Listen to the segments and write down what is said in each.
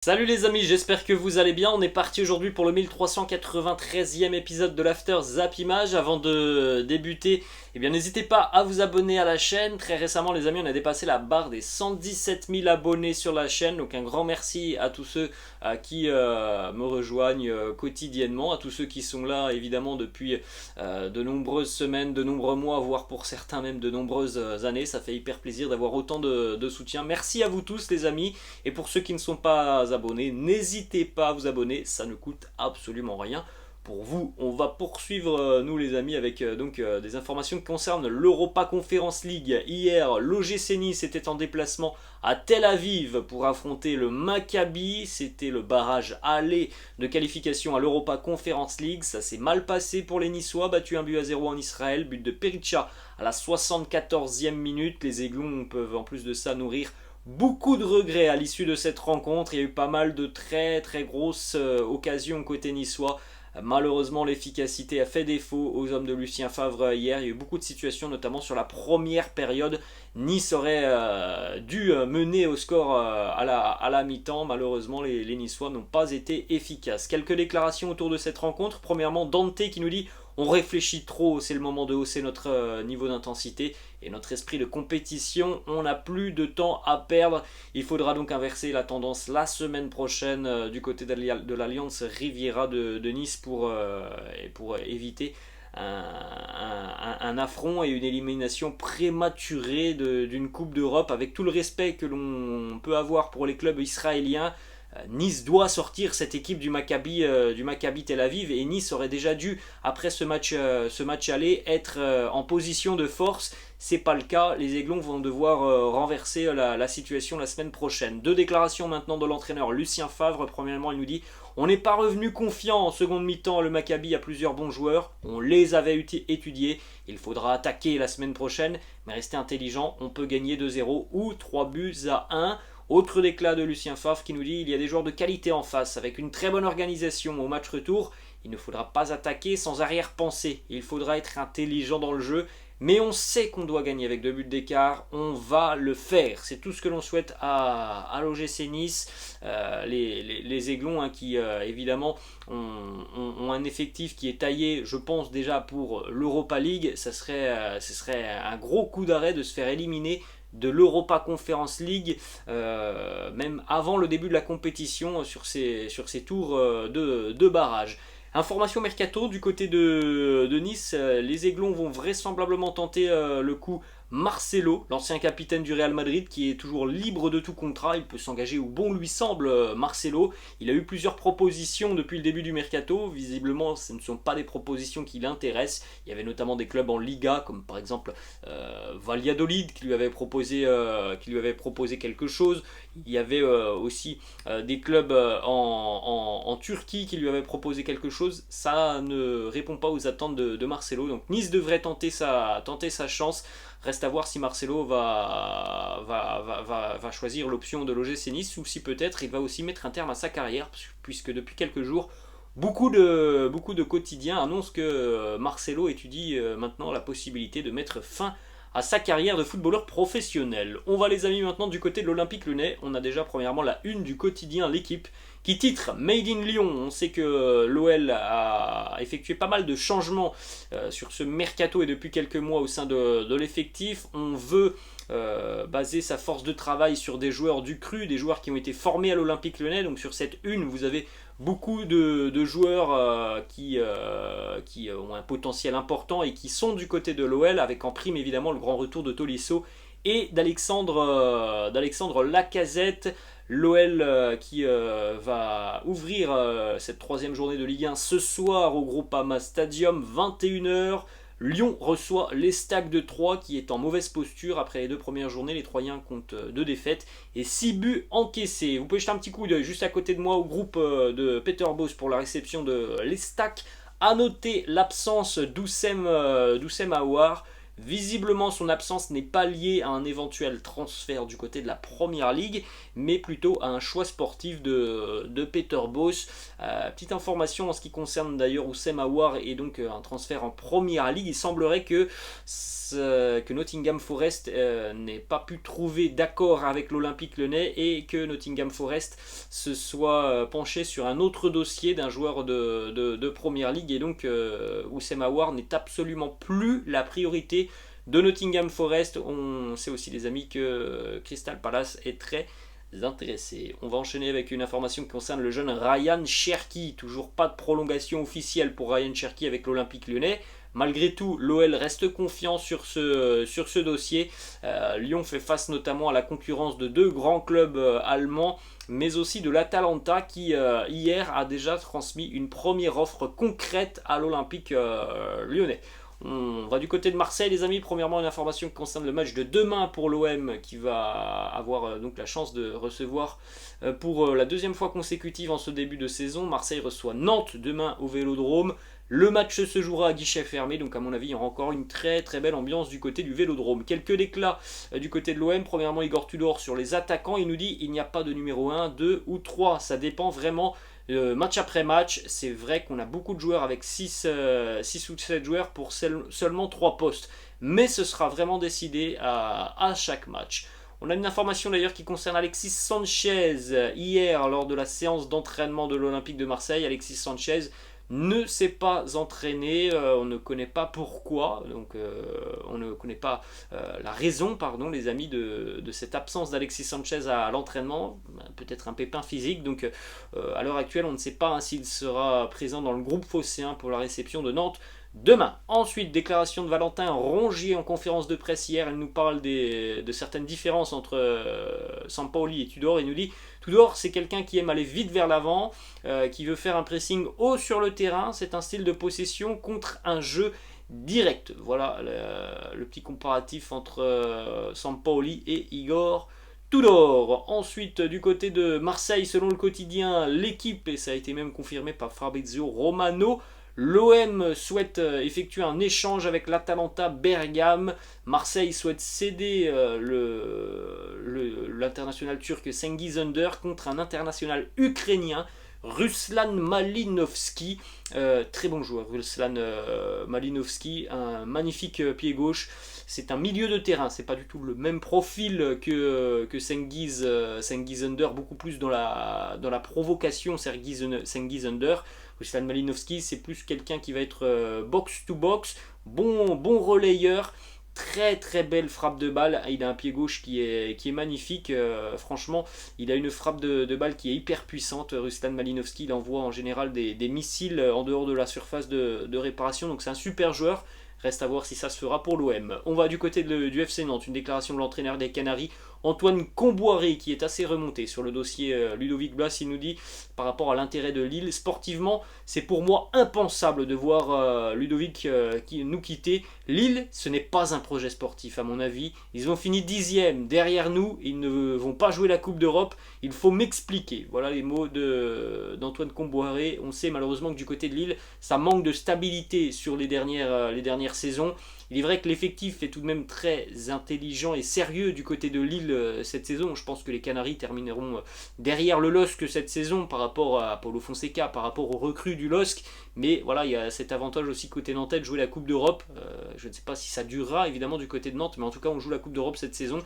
Salut les amis, j'espère que vous allez bien. On est parti aujourd'hui pour le 1393e épisode de l'After Zap Image. Avant de débuter, n'hésitez pas à vous abonner à la chaîne. Très récemment les amis, on a dépassé la barre des 117 000 abonnés sur la chaîne. Donc un grand merci à tous ceux qui me rejoignent quotidiennement, à tous ceux qui sont là évidemment depuis de nombreuses semaines, de nombreux mois, voire pour certains même de nombreuses années. Ça fait hyper plaisir d'avoir autant de soutien. Merci à vous tous les amis. Et pour ceux qui ne sont pas abonnés, n'hésitez pas à vous abonner, ça ne coûte absolument rien pour vous. On va poursuivre nous les amis avec des informations qui concernent l'Europa Conference League. Hier, l'OGC Nice était en déplacement à Tel Aviv pour affronter le Maccabi. C'était le barrage aller de qualification à l'Europa Conference League. Ça s'est mal passé pour les Niçois, battu 1-0 en Israël, but de Perica à la 74e minute. Les Aiglons peuvent en plus de ça nourrir beaucoup de regrets à l'issue de cette rencontre. Il y a eu pas mal de très grosses occasions côté niçois. Malheureusement, l'efficacité a fait défaut aux hommes de Lucien Favre hier. Il y a eu beaucoup de situations, notamment sur la première période. Nice aurait dû mener au score à la mi-temps. Malheureusement, les Niçois n'ont pas été efficaces. Quelques déclarations autour de cette rencontre. Premièrement, Dante qui nous dit: on réfléchit trop, c'est le moment de hausser notre niveau d'intensité et notre esprit de compétition. On n'a plus de temps à perdre. Il faudra donc inverser la tendance la semaine prochaine du côté de l'Alliance Riviera de Nice pour éviter un affront et une élimination prématurée d'une Coupe d'Europe. Avec tout le respect que l'on peut avoir pour les clubs israéliens, Nice doit sortir cette équipe du Maccabi Tel Aviv, et Nice aurait déjà dû, après ce match aller, être en position de force. C'est pas le cas. Les Aiglons vont devoir renverser la situation la semaine prochaine. Deux déclarations maintenant de l'entraîneur Lucien Favre. Premièrement, il nous dit: on n'est pas revenu confiant en seconde mi-temps. Le Maccabi a plusieurs bons joueurs, on les avait étudiés. Il faudra attaquer la semaine prochaine, mais rester intelligent. On peut gagner 2-0 ou 3-1. Autre déclat de Lucien Favre qui nous dit: il y a des joueurs de qualité en face, avec une très bonne organisation au match retour. Il ne faudra pas attaquer sans arrière-pensée. Il faudra être intelligent dans le jeu. Mais on sait qu'on doit gagner avec 2 buts d'écart. On va le faire. C'est tout ce que l'on souhaite à l'OGC Nice. Les Aiglons qui évidemment ont un effectif qui est taillé, je pense déjà pour l'Europa League. Ce serait un gros coup d'arrêt de se faire éliminer de l'Europa Conference League, même avant le début de la compétition sur ces tours de barrage. Information mercato du côté de Nice, les Aiglons vont vraisemblablement tenter le coup Marcelo, l'ancien capitaine du Real Madrid, qui est toujours libre de tout contrat. Il peut s'engager où bon lui semble, Marcelo. Il a eu plusieurs propositions depuis le début du mercato. Visiblement, ce ne sont pas des propositions qui l'intéressent. Il y avait notamment des clubs en Liga, comme par exemple Valladolid, qui lui avait proposé quelque chose. Il y avait aussi des clubs en Turquie qui lui avaient proposé quelque chose. Ça ne répond pas aux attentes de Marcelo. Donc Nice devrait tenter sa chance. Reste à voir si Marcelo va choisir l'option de l'OGC Nice, ou si peut-être il va aussi mettre un terme à sa carrière, puisque depuis quelques jours, beaucoup de quotidiens annoncent que Marcelo étudie maintenant la possibilité de mettre fin à sa carrière de footballeur professionnel. On va les amis maintenant du côté de l'Olympique Lyonnais. On a déjà premièrement la une du quotidien L'équipe qui titre Made in Lyon. On sait que l'OL a effectué pas mal de changements sur ce mercato et depuis quelques mois au sein de l'effectif. On veut baser sa force de travail sur des joueurs du cru, des joueurs qui ont été formés à l'Olympique Lyonnais. Donc sur cette une, vous avez beaucoup de joueurs qui ont un potentiel important et qui sont du côté de l'OL, avec en prime évidemment le grand retour de Tolisso et d'Alexandre Lacazette. L'OL qui va ouvrir cette troisième journée de Ligue 1 ce soir au Groupama Stadium, 21h. Lyon reçoit l'Estac de Troyes qui est en mauvaise posture après les 2 premières journées. Les Troyens comptent 2 défaites et 6 buts encaissés. Vous pouvez jeter un petit coup d'œil juste à côté de moi au groupe de Peter Bosz pour la réception de l'Estac. A noter l'absence d'Oussem Aouar. Visiblement, son absence n'est pas liée à un éventuel transfert du côté de la Première Ligue, mais plutôt à un choix sportif de Peter Bosz. Petite information en ce qui concerne d'ailleurs Houssem Aouar et donc un transfert en Première Ligue. Il semblerait que Nottingham Forest n'ait pas pu trouver d'accord avec l'Olympique Lyonnais et que Nottingham Forest se soit penché sur un autre dossier d'un joueur de Première Ligue, et donc Houssem Aouar n'est absolument plus la priorité de Nottingham Forest. On sait aussi, les amis, que Crystal Palace est très intéressé. On va enchaîner avec une information qui concerne le jeune Ryan Cherki. Toujours pas de prolongation officielle pour Ryan Cherki avec l'Olympique Lyonnais. Malgré tout, l'OL reste confiant sur ce dossier. Lyon fait face notamment à la concurrence de deux grands clubs allemands, mais aussi de l'Atalanta qui hier a déjà transmis une première offre concrète à l'Olympique lyonnais. On va du côté de Marseille, les amis. Premièrement, une information qui concerne le match de demain pour l'OM, qui va avoir donc la chance de recevoir pour la deuxième fois consécutive en ce début de saison. Marseille reçoit Nantes demain au Vélodrome. Le match se jouera à guichet fermé, donc à mon avis il y aura encore une très très belle ambiance du côté du Vélodrome. Quelques déclats du côté de l'OM. Premièrement, Igor Tudor sur les attaquants, il nous dit il n'y a pas de numéro 1, 2 ou 3, ça dépend vraiment match après match. C'est vrai qu'on a beaucoup de joueurs avec 6 ou 7 joueurs pour seulement 3 postes, mais ce sera vraiment décidé à chaque match. On a une information d'ailleurs qui concerne Alexis Sanchez. Hier, lors de la séance d'entraînement de l'Olympique de Marseille, Alexis Sanchez ne s'est pas entraîné, on ne connaît pas pourquoi, donc on ne connaît pas la raison, pardon, les amis, de cette absence d'Alexis Sanchez à l'entraînement, peut-être un pépin physique, donc à l'heure actuelle on ne sait pas s'il sera présent dans le groupe phocéen pour la réception de Nantes demain. Ensuite, déclaration de Valentin Rongier en conférence de presse hier. Elle nous parle de certaines différences entre Sampaoli et Tudor. Il nous dit Tudor, c'est quelqu'un qui aime aller vite vers l'avant, qui veut faire un pressing haut sur le terrain. C'est un style de possession contre un jeu direct. Voilà le petit comparatif entre Sampaoli et Igor Tudor. Ensuite, du côté de Marseille, selon le quotidien L'équipe, et ça a été même confirmé par Fabrizio Romano, l'OM souhaite effectuer un échange avec l'Atalanta Bergame. Marseille souhaite céder l'international turc Cengiz Ünder contre un international ukrainien, Ruslan Malinovski. Très bon joueur, Ruslan Malinovski, un magnifique pied gauche. C'est un milieu de terrain, c'est pas du tout le même profil que Cengiz Ünder, beaucoup plus dans la provocation. Cengiz Ünder. Ruslan Malinovski, c'est plus quelqu'un qui va être box-to-box, bon relayeur, très très belle frappe de balle. Il a un pied gauche qui est magnifique, franchement, il a une frappe de balle qui est hyper puissante. Ruslan Malinovski, il envoie en général des missiles en dehors de la surface de réparation, donc c'est un super joueur. Reste à voir si ça se fera pour l'OM. On va du côté du FC Nantes, une déclaration de l'entraîneur des Canaries, Antoine Comboiré, qui est assez remonté sur le dossier Ludovic Blas. Il nous dit, par rapport à l'intérêt de Lille, sportivement, c'est pour moi impensable de voir Ludovic nous quitter. Lille, ce n'est pas un projet sportif à mon avis. Ils ont fini 10e derrière nous, ils ne vont pas jouer la Coupe d'Europe. Il faut m'expliquer. Voilà les mots d'Antoine Comboiré. On sait malheureusement que du côté de Lille, ça manque de stabilité sur les dernières saisons. Il est vrai que l'effectif est tout de même très intelligent et sérieux du côté de Lille cette saison. Je pense que les Canaries termineront derrière le LOSC cette saison par rapport à Paulo Fonseca, par rapport aux recrues du LOSC. Mais voilà, il y a cet avantage aussi côté nantais de jouer la Coupe d'Europe. Je ne sais pas si ça durera évidemment du côté de Nantes, mais en tout cas on joue la Coupe d'Europe cette saison.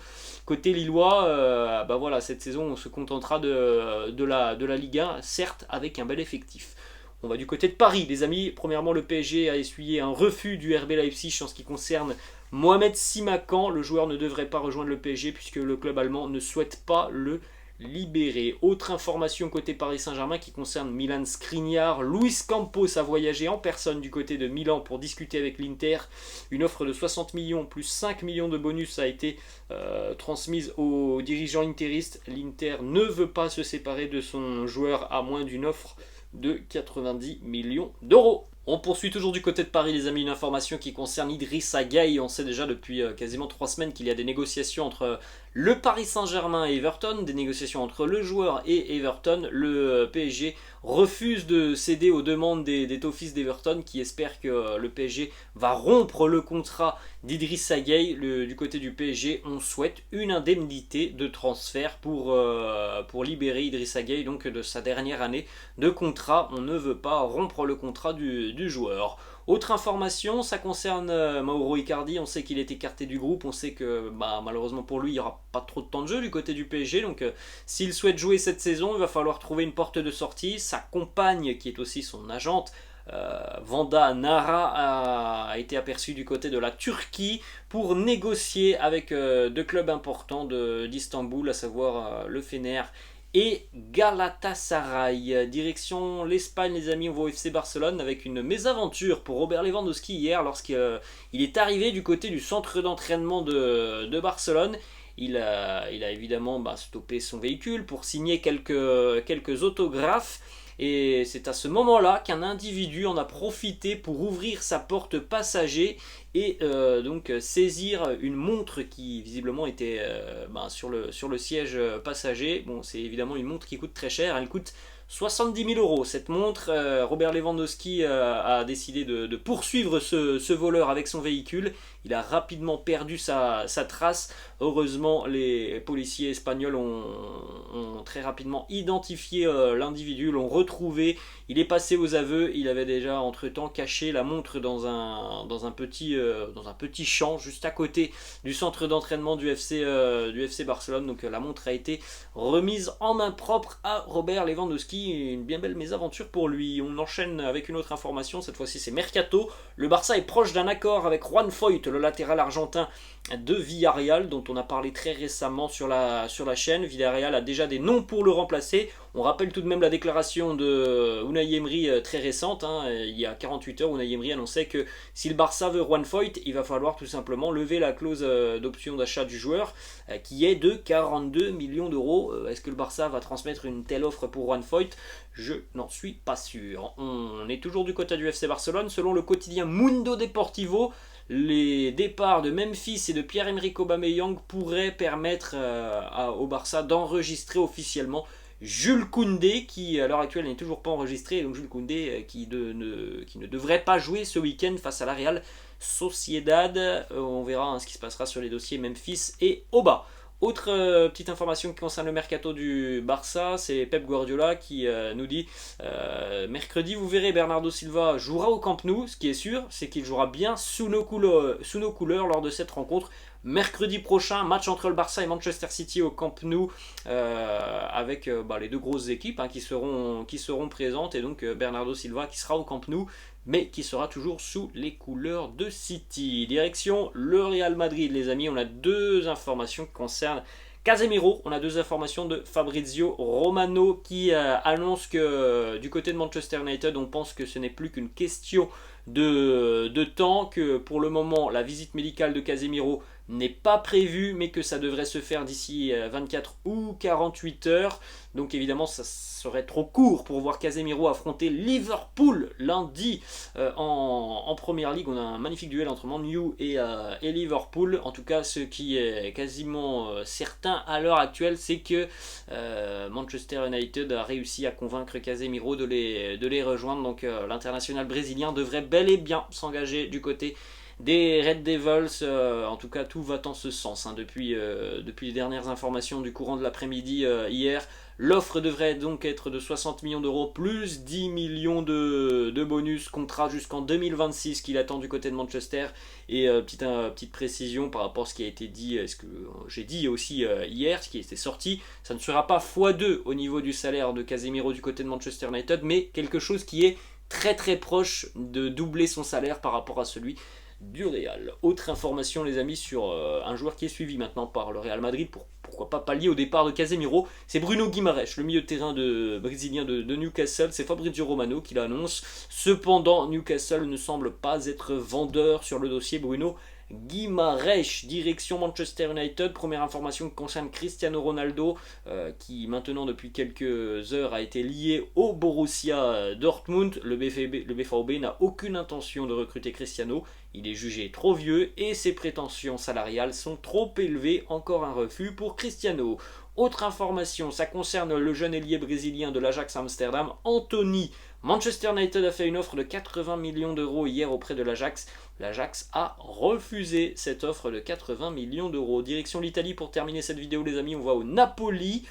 Côté lillois, voilà, cette saison on se contentera de la Ligue 1, certes avec un bel effectif. On va du côté de Paris, les amis. Premièrement, le PSG a essuyé un refus du RB Leipzig en ce qui concerne Mohamed Simakan. Le joueur ne devrait pas rejoindre le PSG puisque le club allemand ne souhaite pas le libéré. Autre information côté Paris Saint-Germain qui concerne Milan Skriniar. Luis Campos a voyagé en personne du côté de Milan pour discuter avec l'Inter. Une offre de 60 millions plus 5 millions de bonus a été transmise aux dirigeants interistes. L'Inter ne veut pas se séparer de son joueur à moins d'une offre de 90 millions d'euros. On poursuit toujours du côté de Paris, les amis, une information qui concerne Idrissa Gueye. On sait déjà depuis quasiment 3 semaines qu'il y a des négociations entre le Paris Saint-Germain et Everton, des négociations entre le joueur et Everton. Le PSG refuse de céder aux demandes des Toffees d'Everton qui espèrent que le PSG va rompre le contrat d'Idrissa Gueye. Du côté du PSG, on souhaite une indemnité de transfert pour libérer Idrissa Gueye donc de sa dernière année de contrat. On ne veut pas rompre le contrat du joueur. Autre information, ça concerne Mauro Icardi. On sait qu'il est écarté du groupe. On sait que malheureusement pour lui, il n'y aura pas trop de temps de jeu du côté du PSG. Donc s'il souhaite jouer cette saison, il va falloir trouver une porte de sortie. Sa compagne, qui est aussi son agente, Vanda Nara, a été aperçue du côté de la Turquie pour négocier avec deux clubs importants d'Istanbul, à savoir le Fener et Galatasaray. Direction l'Espagne, les amis, on va au FC Barcelone avec une mésaventure pour Robert Lewandowski hier lorsqu'il est arrivé du côté du centre d'entraînement de Barcelone. Il a évidemment stoppé son véhicule pour signer quelques autographes. Et c'est à ce moment-là qu'un individu en a profité pour ouvrir sa porte passager et donc saisir une montre qui visiblement était sur le siège passager. Bon, c'est évidemment une montre qui coûte très cher, elle coûte 70 000 euros. Cette montre, Robert Lewandowski a décidé de poursuivre ce voleur avec son véhicule. Il a rapidement perdu sa trace. Heureusement, les policiers espagnols ont très rapidement identifié l'individu, l'ont retrouvé. Il est passé aux aveux. Il avait déjà entre-temps caché la montre dans un petit champ juste à côté du centre d'entraînement du FC Barcelone. Donc la montre a été remise en main propre à Robert Lewandowski. Une bien belle mésaventure pour lui. On enchaîne avec une autre information. Cette fois-ci, c'est Mercato. Le Barça est proche d'un accord avec Juan Foyth, le latéral argentin de Villarreal, dont on a parlé très récemment sur la chaîne. Villarreal a déjà des noms pour le remplacer. On rappelle tout de même la déclaration de Unai Emery très récente. Il y a 48 heures, Unai Emery annonçait que si le Barça veut Juan Foyth, il va falloir tout simplement lever la clause d'option d'achat du joueur, qui est de 42 millions d'euros. Est-ce que le Barça va transmettre une telle offre pour Juan Foyth ? Je n'en suis pas sûr. On est toujours du côté du FC Barcelone. Selon le quotidien Mundo Deportivo, les départs de Memphis et de Pierre-Emerick Aubameyang pourraient permettre au Barça d'enregistrer officiellement Jules Koundé, qui à l'heure actuelle n'est toujours pas enregistré. Donc Jules Koundé qui ne devrait pas jouer ce week-end face à la Real Sociedad. On verra ce qui se passera sur les dossiers Memphis et Auba. Autre petite information qui concerne le mercato du Barça, c'est Pep Guardiola qui nous dit mercredi vous verrez Bernardo Silva jouera au Camp Nou. Ce qui est sûr, c'est qu'il jouera bien sous nos couleurs lors de cette rencontre. Mercredi prochain, match entre le Barça et Manchester City au Camp Nou avec les deux grosses équipes qui seront présentes, et donc Bernardo Silva qui sera au Camp Nou mais qui sera toujours sous les couleurs de City. Direction le Real Madrid, les amis. On a deux informations qui concernent Casemiro. On a deux informations de Fabrizio Romano qui annonce que du côté de Manchester United, on pense que ce n'est plus qu'une question de temps, que pour le moment la visite médicale de Casemiro n'est pas prévue, mais que ça devrait se faire d'ici 24 ou 48 heures. Donc évidemment ça serait trop court pour voir Casemiro affronter Liverpool lundi en Première Ligue. On a un magnifique duel entre Man U et Liverpool. En tout cas, ce qui est quasiment certain à l'heure actuelle, c'est que Manchester United a réussi à convaincre Casemiro de les rejoindre. Donc l'international brésilien devrait bel et bien s'engager du côté des Red Devils. En tout cas, tout va en ce sens depuis les dernières informations du courant de l'après-midi hier. L'offre devrait donc être de 60 millions d'euros plus 10 millions de bonus, contrat jusqu'en 2026 qu'il attend du côté de Manchester. Et petite précision par rapport à ce qui a été dit, ce que j'ai dit aussi hier, ce qui était sorti, ça ne sera pas x2 au niveau du salaire de Casemiro du côté de Manchester United, mais quelque chose qui est très très proche de doubler son salaire par rapport à celui du Real. Autre information, les amis, sur un joueur qui est suivi maintenant par le Real Madrid, pourquoi pas pallier au départ de Casemiro, c'est Bruno Guimaraes, le milieu de terrain brésilien de Newcastle. C'est Fabrizio Romano qui l'annonce. Cependant, Newcastle ne semble pas être vendeur sur le dossier Bruno Guimarães, direction Manchester United. Première information qui concerne Cristiano Ronaldo, qui maintenant depuis quelques heures a été lié au Borussia Dortmund. Le BVB n'a aucune intention de recruter Cristiano. Il est jugé trop vieux et ses prétentions salariales sont trop élevées. Encore un refus pour Cristiano. Autre information, ça concerne le jeune ailier brésilien de l'Ajax Amsterdam, Anthony. Manchester United a fait une offre de 80 millions d'euros hier auprès de l'Ajax. L'Ajax a refusé cette offre de 80 millions d'euros. Direction l'Italie pour terminer cette vidéo, les amis. On va au Napoli.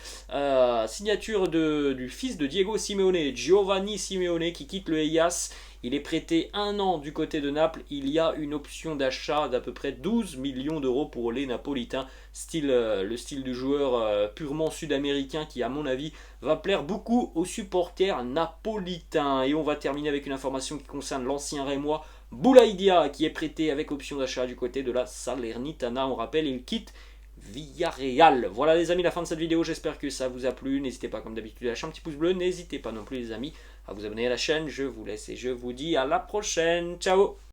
Signature du fils de Diego Simeone, Giovanni Simeone, qui quitte le Hellas. Il est prêté 1 an du côté de Naples. Il y a une option d'achat d'à peu près 12 millions d'euros pour les Napolitains. Le style du joueur purement sud-américain qui, à mon avis, va plaire beaucoup aux supporters napolitains. Et on va terminer avec une information qui concerne l'ancien Rémois Boulaïdia, qui est prêté avec option d'achat du côté de la Salernitana. On rappelle, il quitte Villarreal. Voilà les amis, la fin de cette vidéo, j'espère que ça vous a plu. N'hésitez pas comme d'habitude à lâcher un petit pouce bleu. N'hésitez pas non plus les amis à vous abonner à la chaîne. Je vous laisse et je vous dis à la prochaine. Ciao.